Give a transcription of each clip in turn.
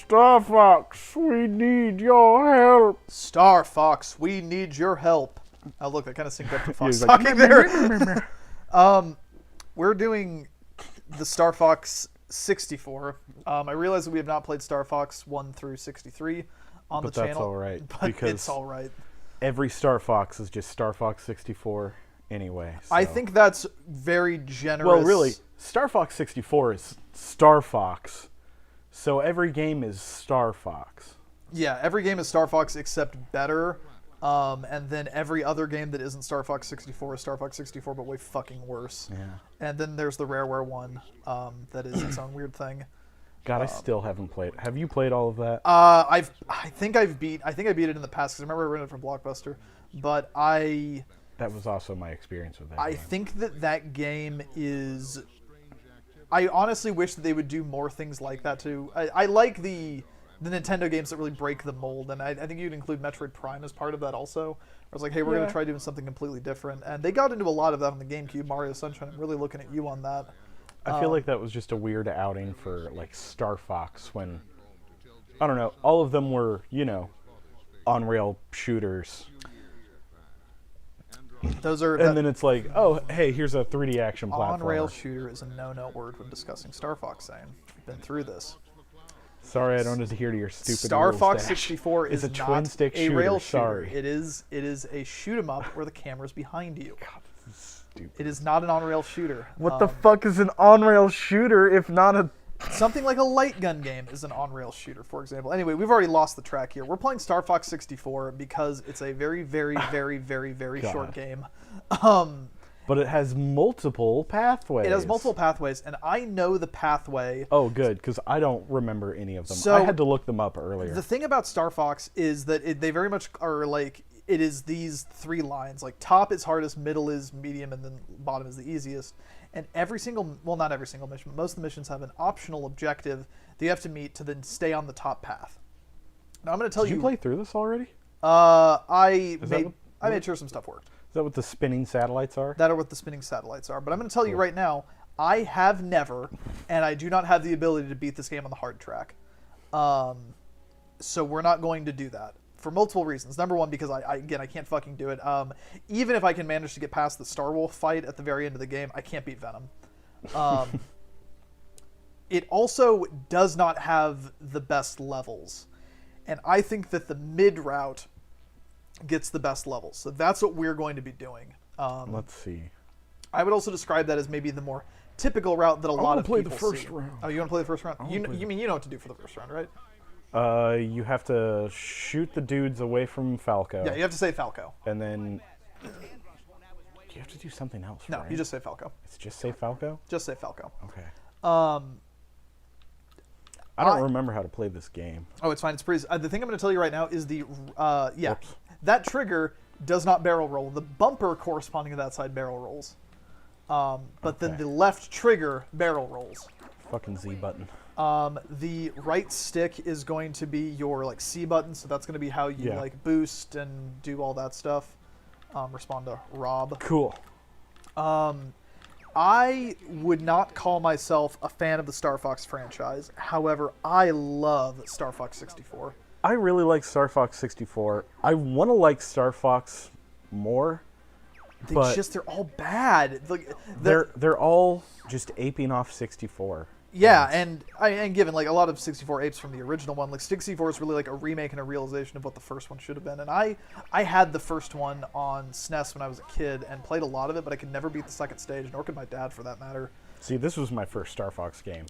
Star Fox, we need your help. Star Fox, we need your help. Oh, look, that kind of synced up to Fox like, talking there. We're doing the Star Fox 64. I realize that we have not played Star Fox 1 through 63 on the channel. But that's all right. But it's all right. Every Star Fox is just Star Fox 64 anyway. So. I think that's very generous. Well, really, Star Fox 64 is Star Fox. So every game is Star Fox. Yeah, every game is Star Fox except better. And then every other game that isn't Star Fox 64 is Star Fox 64, but way fucking worse. Yeah. And then there's the Rareware one that is its own weird thing. God, I still haven't played. Have you played all of that? I think I beat it in the past because I remember I rented it from Blockbuster. But that was also my experience with that. I game. think that game is. I honestly wish that they would do more things like that too. I like the Nintendo games that really break the mold, and I think you'd include Metroid Prime as part of that also. I was like, hey, we're going to try doing something completely different. And they got into a lot of that on the GameCube, Mario Sunshine. I'm really looking at you on that. I feel like that was just a weird outing for like Star Fox when, I don't know, all of them were, on-rail shooters. And then it's like, oh, hey, here's a 3D action platform. On-rail shooter is a no-no word when discussing Star Fox, Zane. I've been through this. Sorry, I don't adhere to your stupid Star rules, Fox Dash. 64 is a not twin-stick a shooter. rail shooter. Sorry. It is a shoot 'em up where the camera's behind you. God, this is stupid. It is not an on-rail shooter. What the fuck is an on-rail shooter if not a... Something like a light gun game is an on-rail shooter, for example. Anyway, we've already lost the track here. We're playing Star Fox 64 because it's a very, very, very, very, very short game. But it has multiple pathways. It has multiple pathways, and I know the pathway. Oh, good, because I don't remember any of them. So, I had to look them up earlier. The thing about Star Fox is that they very much are like, it is these three lines. Like, top is hardest, middle is medium, and then bottom is the easiest. And every single, well, not every single mission, but most of the missions have an optional objective that you have to meet to then stay on the top path. Now, I'm going to tell you... Did you play through this already? I made sure some stuff worked. Is that what the spinning satellites are? That are what the spinning satellites are. But I'm going to tell you right now, I have never, and I do not have the ability to beat this game on the hard track. So we're not going to do that for multiple reasons. Number one, because I can't fucking do it. Even if I can manage to get past the Star Wolf fight at the very end of the game, I can't beat Venom. It also does not have the best levels. And I think that the mid route gets the best levels. So that's what we're going to be doing. Let's see. I would also describe that as maybe the more typical route that a lot of people see. I want to play the first round. Oh, you want to play the first round? You mean you know what to do for the first round, right? You have to shoot the dudes away from Falco. Yeah, you have to say Falco. And then... You have to do something else, No, right? you just say Falco. It's just say Falco? Just say Falco. Okay. I don't remember how to play this game. Oh, it's fine. It's pretty... the thing I'm going to tell you right now is the... Whoops. That trigger does not barrel roll. The bumper corresponding to that side barrel rolls. But then the left trigger barrel rolls. Fucking Z button. The right stick is going to be your like C button, so that's going to be how you like boost and do all that stuff. Respond to Rob. Cool. I would not call myself a fan of the Star Fox franchise. However, I love Star Fox 64. I really like Star Fox 64. I want to like Star Fox more. They're all bad. They're all just aping off 64. Yeah, and given like a lot of 64 apes from the original one, like 64 is really like a remake and a realization of what the first one should have been. And I had the first one on SNES when I was a kid and played a lot of it, but I could never beat the second stage, nor could my dad for that matter. See, this was my first Star Fox game.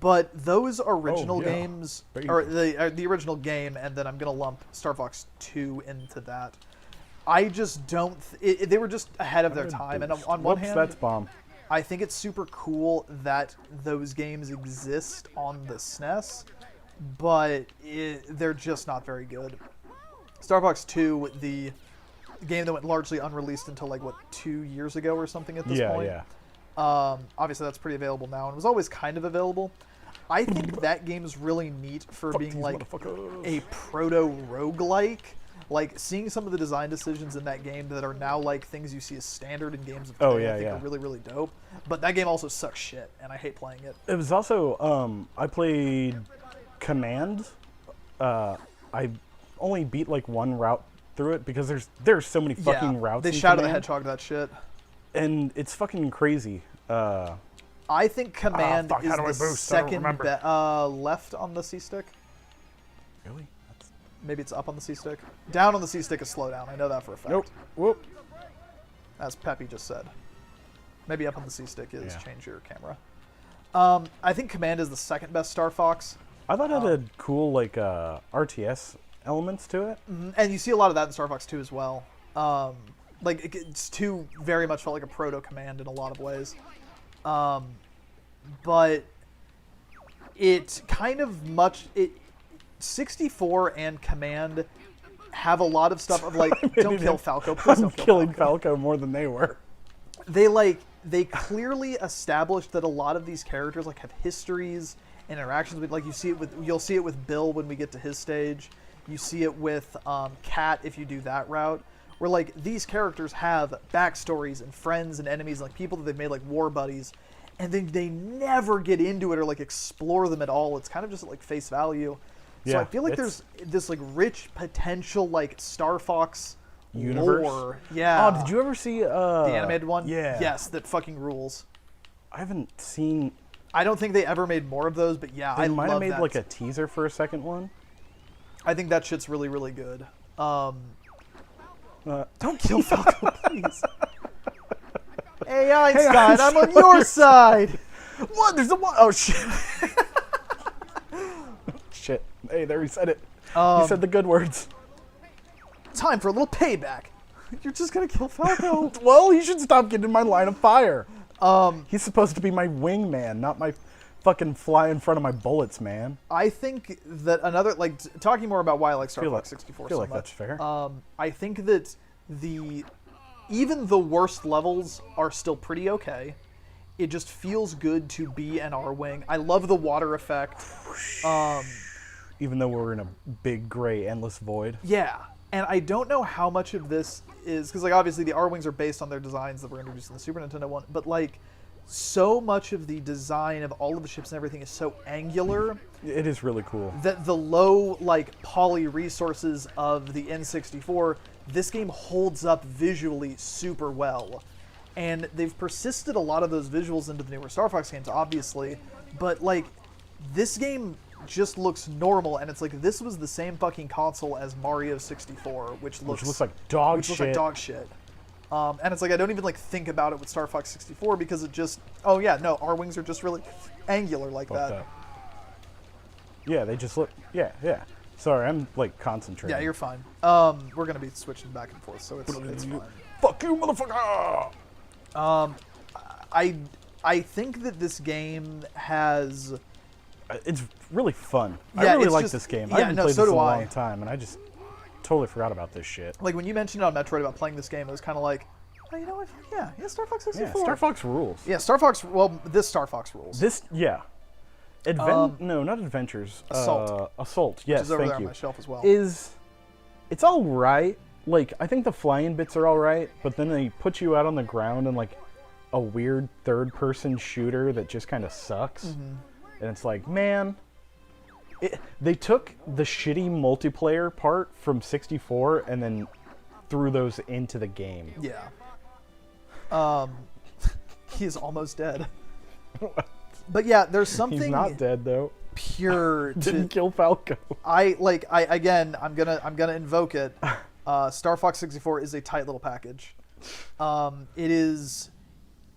But those original games, or the original game, and then I'm gonna lump Star Fox 2 into that. I just don't. They were just ahead of their time, and on one hand, that's bomb. I think it's super cool that those games exist on the SNES, but they're just not very good. Star Fox 2, the game that went largely unreleased until like, what, 2 years ago or something at this point? Yeah. Obviously, that's pretty available now, and was always kind of available. I think that game is really neat for being like a proto-roguelike. Like, seeing some of the design decisions in that game that are now like things you see as standard in games of today, I think are really, really dope. But that game also sucks shit, and I hate playing it. It was also, I played Command, I only beat like one route through it because there's so many fucking routes. They in Shadow the Command, Hedgehog that shit. and it's fucking crazy. I think Command fuck, how do I is the boost? I don't second remember. left on the C stick. Really? Maybe it's up on the C stick. Down on the C stick is slow down. I know that for a fact. Nope. Whoop. As Peppy just said. Maybe up on the C stick is Yeah. change your camera. I think Command is the second best Star Fox. I thought it had cool like RTS elements to it. And you see a lot of that in Star Fox 2 as well. Like it's 2 very much felt like a proto Command in a lot of ways. But it kind of 64 and Command have a lot of stuff of like, don't kill Falco, please I'm don't kill killing Falco. Falco more than they were. They clearly established that a lot of these characters like have histories and interactions with, like you'll see it with Bill when we get to his stage. You see it with Cat if you do that route, where like these characters have backstories and friends and enemies, like people that they've made like war buddies, and then they never get into it or like explore them at all. It's kind of just at like face value. So Yeah, I feel like there's this like rich potential like Star Fox Universe. lore. Yeah. Oh, did you ever see the animated one? Yeah. Yes, that fucking rules. I haven't seen. I don't think they ever made more of those, but yeah, They I might love have made that. like a teaser for a second one. I think that shit's really, really good. Uh, Don't kill Falco, please. Hey Einstein, I'm on your side. What? There's a what? Oh shit! Shit! Hey, there he said it. He said the good words. Time for a little payback. You're just gonna kill Falco. Well, he should stop getting in my line of fire. He's supposed to be my wingman, not my fucking fly in front of my bullets, man. I think that another like talking more about why I like Star Fox 64 I feel so like much. that's fair. I think that even the worst levels are still pretty okay. It just feels good to be an R-wing. I love the water effect. Even though we're in a big gray endless void. Yeah, and I don't know how much of this is because like obviously the R-wings are based on their designs that were introduced in the Super Nintendo one, but like so much of the design of all of the ships and everything is so angular It is really cool. that the low like poly resources of the N64, this game holds up visually super well. And they've persisted a lot of those visuals into the newer Star Fox games, obviously, but like this game just looks normal, and it's like this was the same fucking console as Mario 64, which looks like dog which shit. looks like dog shit. And it's like I don't even like think about it with Star Fox 64 because it just our wings are just really angular like Fuck that. Yeah, they just look. Yeah. Sorry, I'm like concentrating. Yeah, you're fine. We're gonna be switching back and forth, so it's fine. Fuck you, motherfucker! I think that this game has. It's really fun. Yeah, I really it's like just- this game. yeah, I haven't no, played so this in do a I. long time, and I just totally forgot about this shit. Like when you mentioned on Metroid about playing this game, it was kind of like, oh, you know what? Yeah, Star Fox 64. Yeah, Star Fox rules. Yeah, Star Fox. Well, this Star Fox rules. No, not Adventures. Assault. Assault. Yes, Which is over thank there on you. my shelf as well. It's all right. Like I think the flying bits are all right, but then they put you out on the ground in like a weird third-person shooter that just kind of sucks. Mm-hmm. And it's like, man, they took the shitty multiplayer part from 64 and then threw those into the game. Yeah. He is almost dead. But yeah, there's something He's not dead though. pure Didn't to kill Falco. I'm gonna invoke it. Star Fox 64 is a tight little package. It is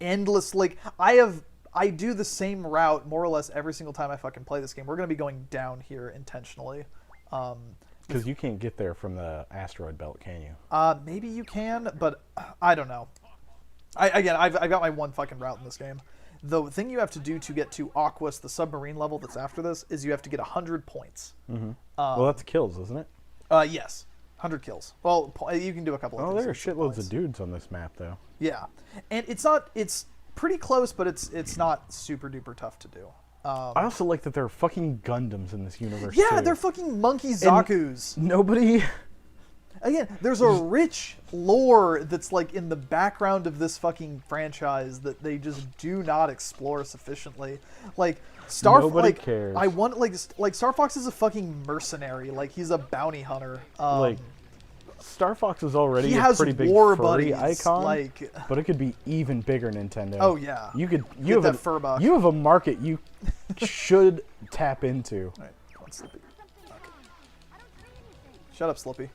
endless. Like I do the same route more or less every single time I fucking play this game. We're gonna be going down here intentionally. Because you can't get there from the asteroid belt, can you? Maybe you can, but I don't know. I've got my one fucking route in this game. The thing you have to do to get to Aquas, the submarine level that's after this, is you have to get 100 points. Mm-hmm. Well, that's kills, isn't it? Yes. 100 kills. Well, you can do a couple of Oh, things there are with some shitloads points. of dudes on this map, though. Yeah. And it's pretty close, but it's not super duper tough to do. I also like that there are fucking Gundams in this universe, Yeah, too. they're fucking monkey Zaku's. Nobody... Again, there's a rich lore that's like in the background of this fucking franchise that they just do not explore sufficiently. Like Nobody cares. I want like Star Fox is a fucking mercenary. Like he's a bounty hunter. Like Star Fox is already he a has pretty big war furry buddies, icon, like but it could be even bigger, Nintendo. oh yeah, you Get have that fur buck. you have a market you should tap into. All right, come on, Slippy. Okay. Shut up, Slippy.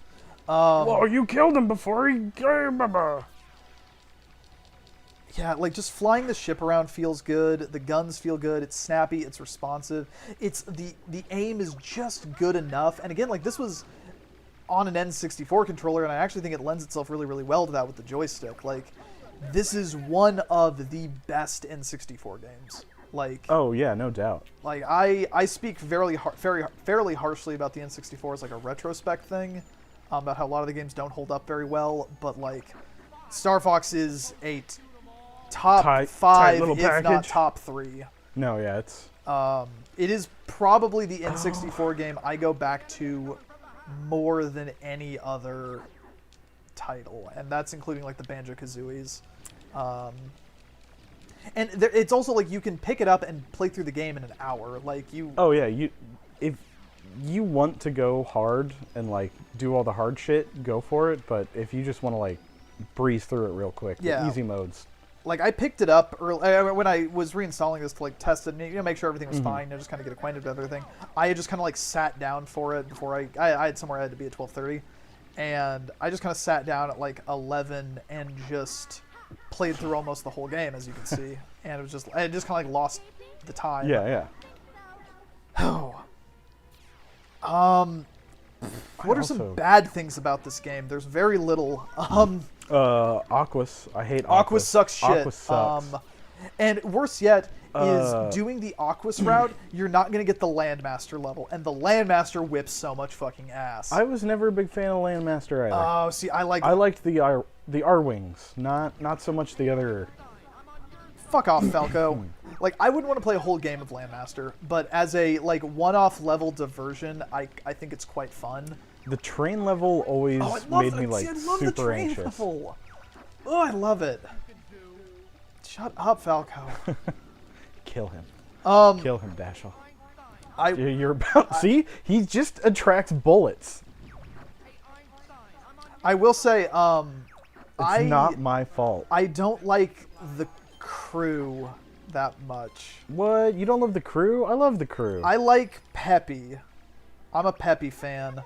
Well, you killed him before he came. Yeah, like just flying the ship around feels good. The guns feel good. It's snappy. It's responsive. It's the aim is just good enough. And again, like this was on an N64 controller, and I actually think it lends itself really, really well to that with the joystick. Like this is one of the best N64 games. Like Oh yeah, no doubt. like I speak fairly harshly about the N64 as like a retrospect thing, about how a lot of the games don't hold up very well. But like Star Fox is a top Tight 5, little if not package. top 3. No, yeah, it's It is probably the N64 game I go back to more than any other title, and that's including like the Banjo-Kazooies. And it's also like you can pick it up and play through the game in an hour. Like you. Oh yeah, if you want to go hard and like do all the hard shit, go for it. But if you just want to like breeze through it real quick, Yeah. the easy modes. Like I picked it up early when I was reinstalling this to like test it and make sure everything was fine and just kind of get acquainted with everything. I had just kind of like sat down for it before I had somewhere I had to be at 12:30, and I just kind of sat down at like 11 and just played through almost the whole game, as you can see, and it just kind of like lost the time. Yeah. Oh. What are some also- bad things about this game? There's very little. Aquas. I hate Aquas. Aquas sucks shit. Aquas sucks. And worse yet is doing the Aquas route, you're not going to get the Landmaster level. And the Landmaster whips so much fucking ass. I was never a big fan of Landmaster either. Oh, see, I liked the R-Wings, not so much the other. Fuck off, Falco. Like, I wouldn't want to play a whole game of Landmaster, but as a, like, one-off level diversion, I think it's quite fun. The train level always made me like I love the super train anxious. level. Oh, I love it. Shut up, Falco. Kill him. Kill him, Dashel. I You're about. See, he just attracts bullets. I will say, It's not my fault. I don't like the crew that much. What? You don't love the crew? I love the crew. I like Peppy. I'm a Peppy fan.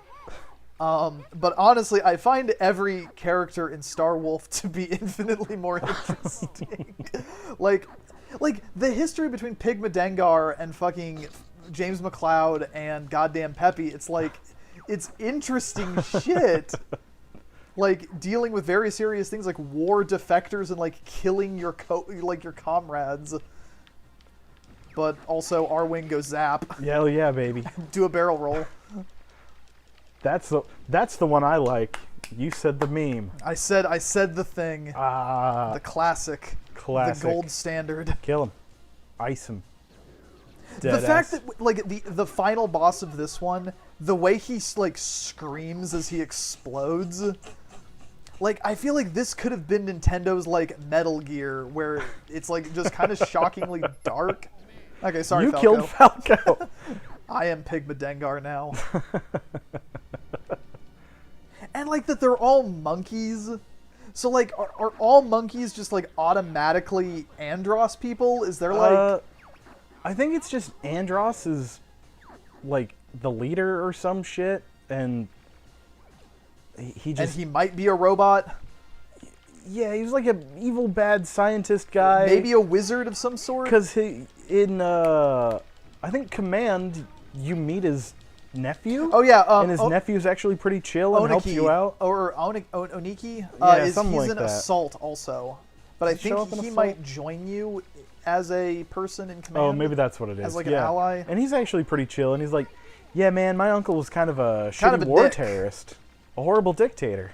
But honestly, I find every character in Star Wolf to be infinitely more interesting. like the history between Pigma Dengar and fucking James McCloud and goddamn Peppy, it's like, it's interesting shit. Like dealing with very serious things like war defectors and like killing your your comrades. But also R-Wing goes zap. Hell yeah, baby. Do a barrel roll. That's the one I like. You said the meme. I said the thing. The classic. Classic. The gold standard. Kill him. Ice him. The fact that like the final boss of this one, the way he like screams as he explodes, like I feel like this could have been Nintendo's like Metal Gear, where it's like just kind of shockingly dark. Okay, sorry, you Falco. killed Falco. I am Pigma Dengar now. And like that they're all monkeys. So like are all monkeys just like automatically Andros people? Is there like I think it's just Andros is like the leader or some shit, and he just and he might be a robot? yeah, he's like an evil bad scientist guy. Maybe a wizard of some sort? Because I think Command, you meet his nephew. Oh yeah, and his nephew's actually pretty chill and helps you out. Or Oniki. Yeah, something he's like an that. assault also, but I Does he show think up in he Assault? might join you as a person in command. Oh, maybe that's what it is. As like an yeah. ally. And he's actually pretty chill, and he's like, yeah, man, my uncle was kind of a Kind shitty of a war dick. terrorist. A horrible dictator.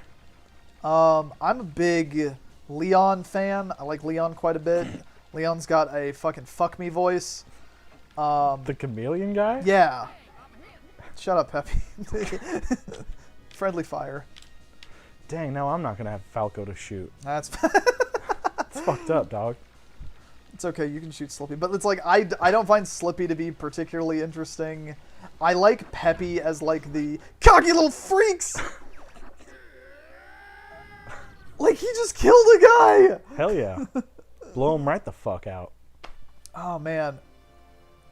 I'm a big Leon fan. I like Leon quite a bit. Leon's got a fucking fuck me voice. The chameleon guy? Yeah. Shut up, Peppy. Friendly fire. Dang, now I'm not gonna have Falco to shoot. That's It's fucked up, dog. it's okay. You can shoot Slippy, but it's like I don't find Slippy to be particularly interesting. I like Peppy as like the cocky little freaks. Like he just killed a guy. Hell yeah. Blow him right the fuck out. Oh man,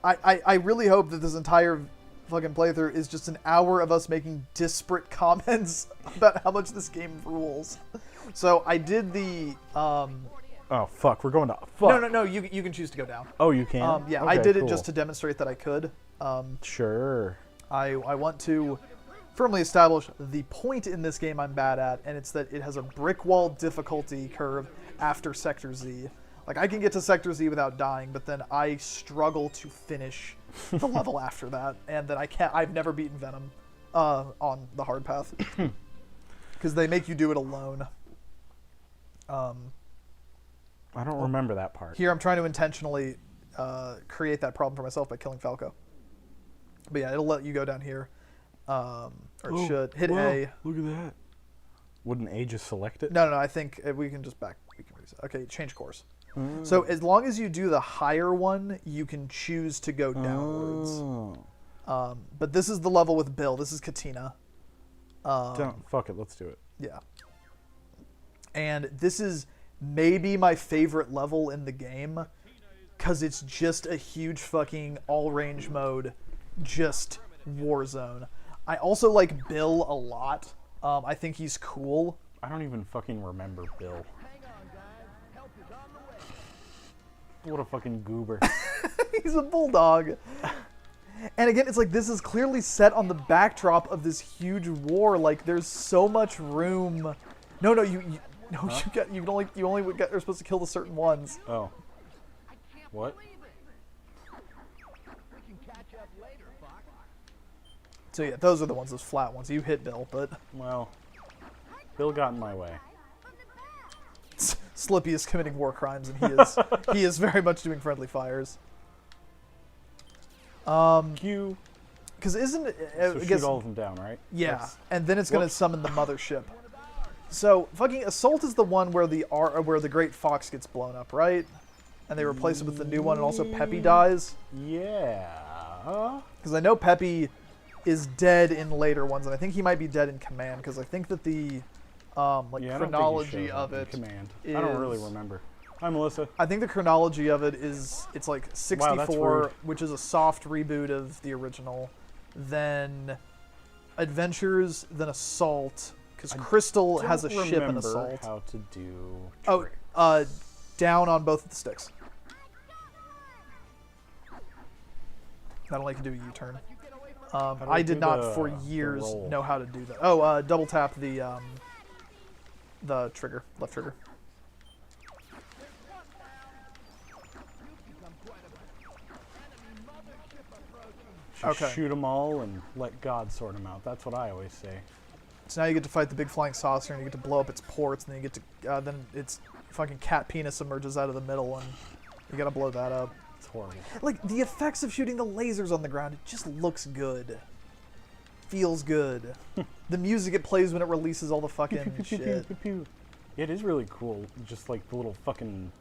I really hope that this entire fucking playthrough is just an hour of us making disparate comments about how much this game rules. So I did the Oh fuck, we're going to fuck. no. You can choose to go down. Oh, you can. Yeah, Okay, I did it cool. just to demonstrate that I could. Sure. I want to firmly establish the point in this game I'm bad at, and it's that it has a brick wall difficulty curve after Sector Z. Like, I can get to Sector Z without dying, but then I struggle to finish the level after that, and then I've never beaten Venom on the hard path. Because they make you do it alone. I don't remember that part. Here, I'm trying to intentionally create that problem for myself by killing Falco. But yeah, it'll let you go down here. Or it should. Hit A. Look at that. Wouldn't A just select it? No, I think we can just back. We can reset. Okay, change course. So as long as you do the higher one, you can choose to go downwards. But this is the level with Bill. This is Katina. Fuck it, let's do it. Yeah. And this is maybe my favorite level in the game, because it's just a huge fucking all-range mode, just war zone. I also like Bill a lot. I think he's cool. I don't even fucking remember Bill. What a fucking goober. He's a bulldog. And again, it's like this is clearly set on the backdrop of this huge war. Like there's so much room. No, you you're supposed to kill the certain ones. Oh. What? So yeah, those are the ones, those flat ones. You hit Bill, but Well, Bill got in my way. Slippy is committing war crimes, and he is very much doing friendly fires. Q. Because isn't it? So I shoot guess, all of them down, right? yeah, and then it's gonna summon the mothership. So fucking Assault is the one where the Great Fox gets blown up, right? And they replace it with the new one, and also Peppy dies. Yeah. Because I know Peppy is dead in later ones, and I think he might be dead in Command. Because I think that the chronology of it Command. is, I don't really remember. Hi, Melissa. I think the chronology of it is it's like 64, rude. which is a soft reboot of the original, then Adventures, then Assault, because Crystal has a ship in Assault. How to do? Oh, down on both of the sticks. That'll let you do a U-turn. I did not for years know how to do that. Oh, double tap the trigger, left trigger. Just shoot them all and let God sort them out. That's what I always say. So now you get to fight the big flying saucer, and you get to blow up its ports, and then you get to then its fucking cat penis emerges out of the middle, and you gotta blow that up. It's horrible. Like the effects of shooting the lasers on the ground, it just looks good. Feels good. The music it plays when it releases all the fucking shit. Yeah, it is really cool. Just like the little fucking.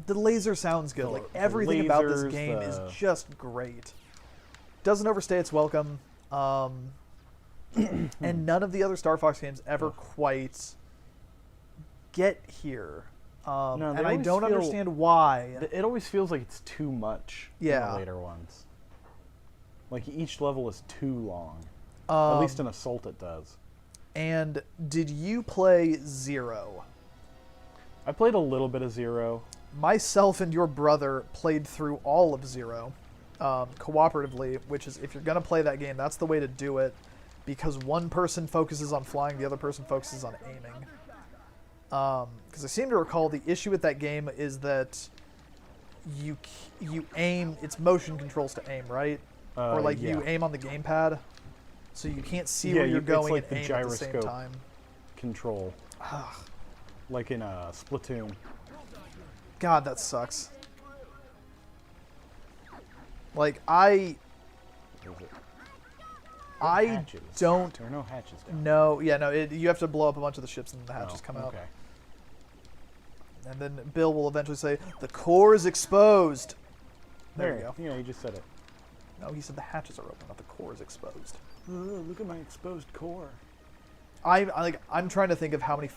The laser sounds good. Like everything about this game is just great. Doesn't overstay its welcome. And none of the other Star Fox games ever quite get here. And I don't understand why. It always feels like it's too much in the later ones. Like each level is too long. At least in Assault it does. And did you play Zero? I played a little bit of Zero. Myself and your brother played through all of Zero cooperatively, which is, if you're going to play that game, that's the way to do it, because one person focuses on flying, the other person focuses on aiming. Because I seem to recall the issue with that game is that you aim, it's motion controls to aim, right? Or like you aim on the gamepad, so you can't see where you're going like and aim at the same time. Control. Like in Splatoon. God, that sucks. Like, I I hatches. don't There are no hatches down know. Yeah, no, you have to blow up a bunch of the ships and the there. hatches come out. Okay. And then Bill will eventually say, the core is exposed. There you go. Yeah, you just said it. No, he said the hatches are open, not the core is exposed. Look at my exposed core. I'm trying to think of how many,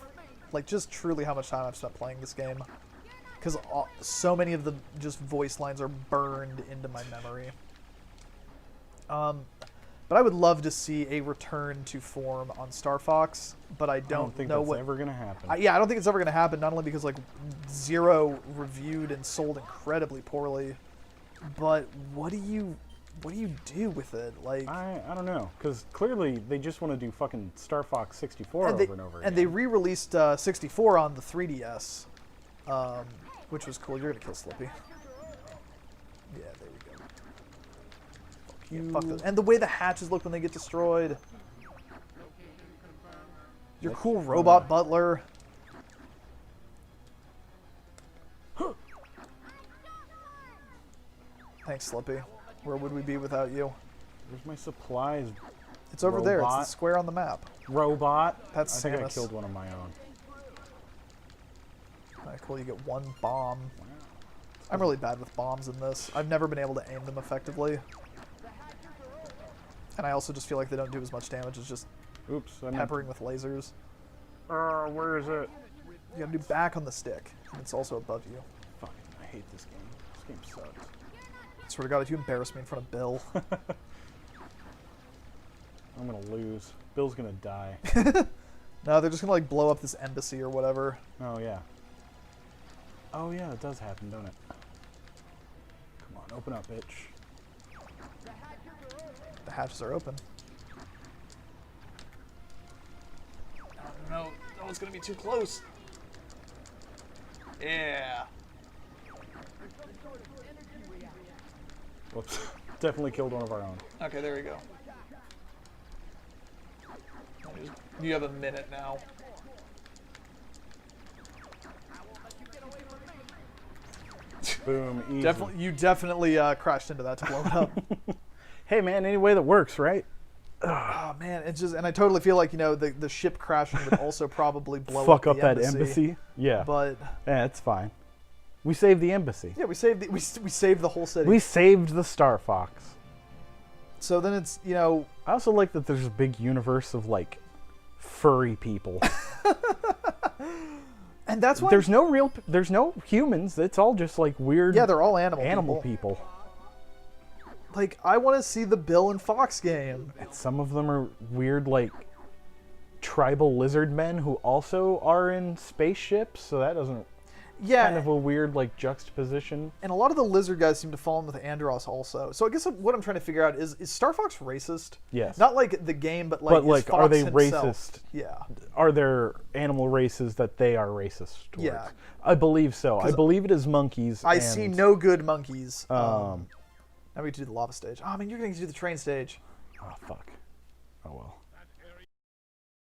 like, just truly how much time I've spent playing this game. Because so many of the just voice lines are burned into my memory. But I would love to see a return to form on Star Fox, but I don't think know that's ever going to happen. I don't think it's ever going to happen, not only because, like, Zero reviewed and sold incredibly poorly, but what do you do with it? Like, I don't know, because clearly they just want to do fucking Star Fox 64 over and over again. And they re-released 64 on the 3DS, which was cool. You're going to kill Slippy. Yeah, there we go. Yeah, fuck this. And the way the hatches look when they get destroyed. Your cool robot butler. Thanks, Slippy. Where would we be without you? Where's my supplies? It's over there. It's the Robot. square on the map. Robot? That's I think I Samus. killed one of my own. Alright, cool. You get one bomb. Wow. I'm really bad with bombs in this. I've never been able to aim them effectively. And I also just feel like they don't do as much damage as just Oops. peppering with lasers. Where is it? You gotta do back on the stick. And it's also above you. Fucking, I hate this game. This game sucks. Swear to God, if you embarrass me in front of Bill. I'm gonna lose. Bill's gonna die. No, they're just gonna, like, blow up this embassy or whatever. Oh, yeah. Oh, yeah, it does happen, don't it? Come on, open up, bitch. The hatches are open. Oh, no. No, it's gonna be too close. Yeah. Whoops. Definitely killed one of our own. Okay, there we go. You have a minute now. Boom, easy. You definitely crashed into that to blow it up. Hey, man, any way that works, right? Oh man, it's just, and I totally feel like, you know, the ship crashing would also probably blow Fuck up up the that embassy. Yeah. But Yeah, it's fine. We saved the embassy. yeah, we saved we saved the whole city. We saved the Star Fox. So then it's, you know, I also like that there's a big universe of, like, furry people. and that's why There's no humans. It's all just, like, weird they're all animal people. Like, I want to see the Bill and Fox game. And some of them are weird, like, tribal lizard men who also are in spaceships, so that doesn't... Yeah, Kind of a weird, like, juxtaposition. and a lot of the lizard guys seem to fall in with Andros also. So I guess what I'm trying to figure out is Star Fox racist? Yes. Not like the game, but like, But, like, is Fox are they himself? racist? Yeah. Are there animal races that they are racist towards? Yeah. I believe so. I believe it is monkeys. I and, see no good monkeys. Um, Now we get to do the lava stage. Oh, I mean, you're going to do the train stage. Oh, fuck. Oh, well.